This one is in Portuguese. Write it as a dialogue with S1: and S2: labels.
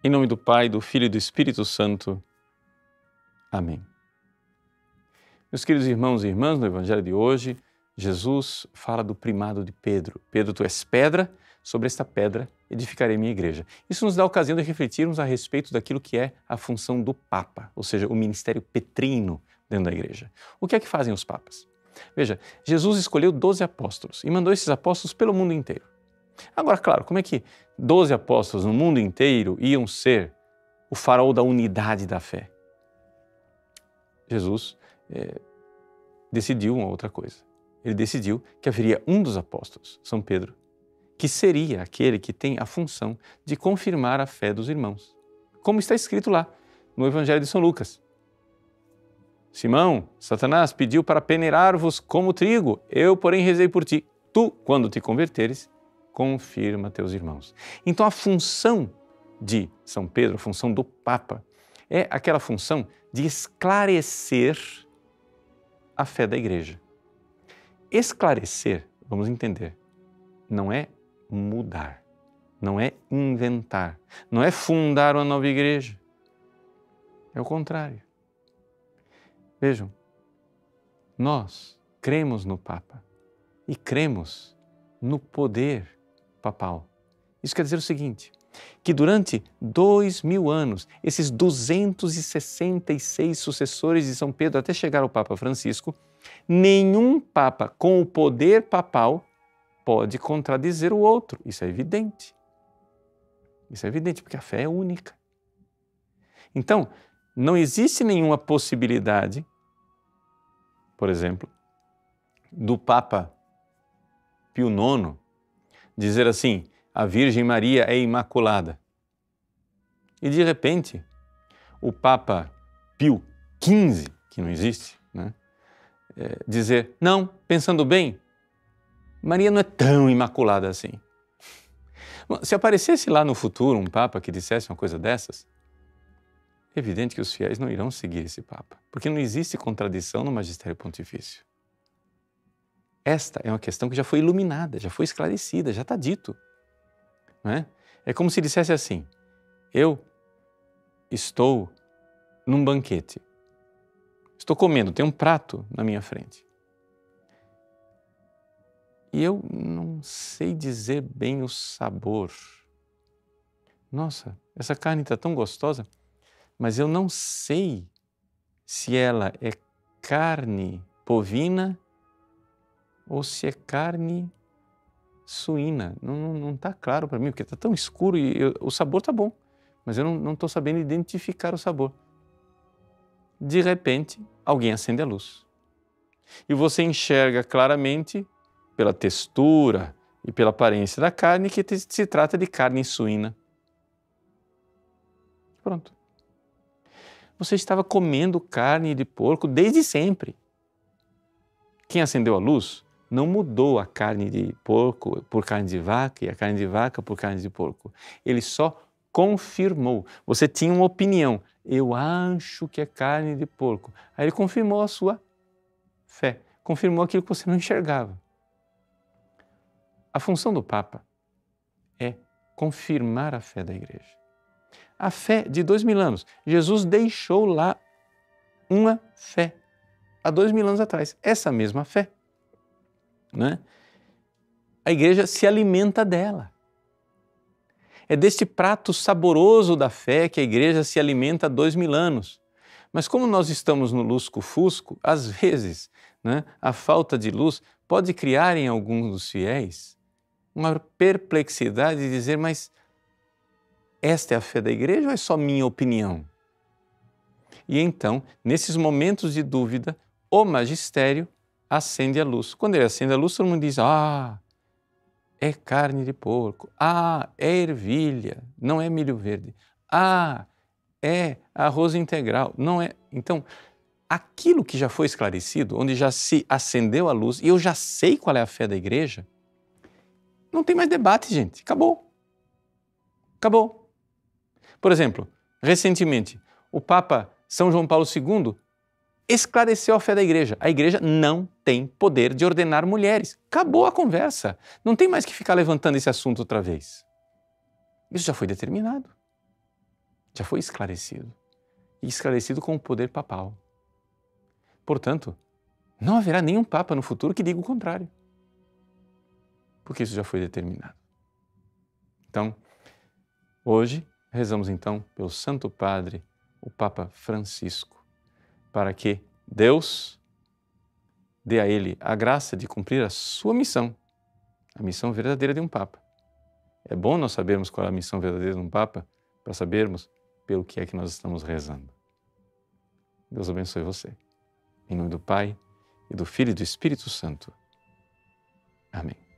S1: Em nome do Pai, do Filho e do Espírito Santo. Amém. Meus queridos irmãos e irmãs, no Evangelho de hoje, Jesus fala do primado de Pedro. Pedro, tu és pedra, sobre esta pedra edificarei minha igreja. Isso nos dá a ocasião de refletirmos a respeito daquilo que é a função do Papa, ou seja, o ministério petrino dentro da igreja. O que é que fazem os papas? Veja, Jesus escolheu 12 apóstolos e mandou esses apóstolos pelo mundo inteiro. Agora, claro, como é que 12 apóstolos no mundo inteiro iam ser o farol da unidade da fé? Jesus decidiu uma outra coisa. Ele decidiu que haveria um dos apóstolos, São Pedro, que seria aquele que tem a função de confirmar a fé dos irmãos. Como está escrito lá no Evangelho de São Lucas. Simão, Satanás pediu para peneirar-vos como trigo, eu, porém, rezei por ti. Tu, quando te converteres, confirma teus irmãos. Então a função de São Pedro, a função do Papa, é aquela função de esclarecer a fé da igreja. Esclarecer, vamos entender, não é mudar, não é inventar, não é fundar uma nova igreja. É o contrário. Vejam, nós cremos no Papa e cremos no poder papal. Isso quer dizer o seguinte, que durante 2000 anos, esses 266 sucessores de São Pedro, até chegar ao Papa Francisco, nenhum Papa com o poder papal pode contradizer o outro. Isso é evidente. Isso é evidente, porque a fé é única. Então, não existe nenhuma possibilidade, por exemplo, do Papa Pio IX dizer assim, a Virgem Maria é imaculada. E de repente, o Papa Pio XV, que não existe, dizer, não, pensando bem, Maria não é tão imaculada assim. Bom, se aparecesse lá no futuro um Papa que dissesse uma coisa dessas, é evidente que os fiéis não irão seguir esse Papa, porque não existe contradição no magistério pontifício. Esta é uma questão que já foi iluminada, já foi esclarecida, já está dito. Não é? É como se dissesse assim, eu estou num banquete, estou comendo, tem um prato na minha frente. E eu não sei dizer bem o sabor. Nossa, essa carne está tão gostosa, mas eu não sei se ela é carne bovina ou se é carne suína. Não está claro para mim, porque está tão escuro e o sabor está bom, mas eu não estou sabendo identificar o sabor. De repente, alguém acende a luz. E você enxerga claramente, pela textura e pela aparência da carne, que se trata de carne suína. Pronto. Você estava comendo carne de porco desde sempre. Quem acendeu a luz não mudou a carne de porco por carne de vaca e a carne de vaca por carne de porco. Ele só confirmou. Você tinha uma opinião. Eu acho que é carne de porco. Aí ele confirmou a sua fé. Confirmou aquilo que você não enxergava. A função do Papa é confirmar a fé da igreja. A fé de 2000 anos. Jesus deixou lá uma fé há 2000 anos atrás. Essa mesma fé. A igreja se alimenta dela. É deste prato saboroso da fé que a igreja se alimenta há 2000 anos. Mas como nós estamos no lusco-fusco, às vezes a falta de luz pode criar em alguns dos fiéis uma perplexidade de dizer, mas esta é a fé da igreja ou é só minha opinião? E então, nesses momentos de dúvida, o magistério acende a luz. Quando ele acende a luz, todo mundo diz, é carne de porco, é ervilha, não é milho verde, é arroz integral, não é. Então, aquilo que já foi esclarecido, onde já se acendeu a luz, e eu já sei qual é a fé da igreja, não tem mais debate, gente, acabou. Acabou. Por exemplo, recentemente, o Papa São João Paulo II esclareceu a fé da igreja. A igreja não tem poder de ordenar mulheres. Acabou a conversa. Não tem mais que ficar levantando esse assunto outra vez. Isso já foi determinado. Já foi esclarecido. E esclarecido com o poder papal. Portanto, não haverá nenhum Papa no futuro que diga o contrário. Porque isso já foi determinado. Então, hoje, rezamos então pelo Santo Padre, o Papa Francisco, para que Deus dê a ele a graça de cumprir a sua missão, a missão verdadeira de um Papa. É bom nós sabermos qual é a missão verdadeira de um Papa, para sabermos pelo que é que nós estamos rezando. Deus abençoe você. Em nome do Pai, e do Filho e do Espírito Santo. Amém.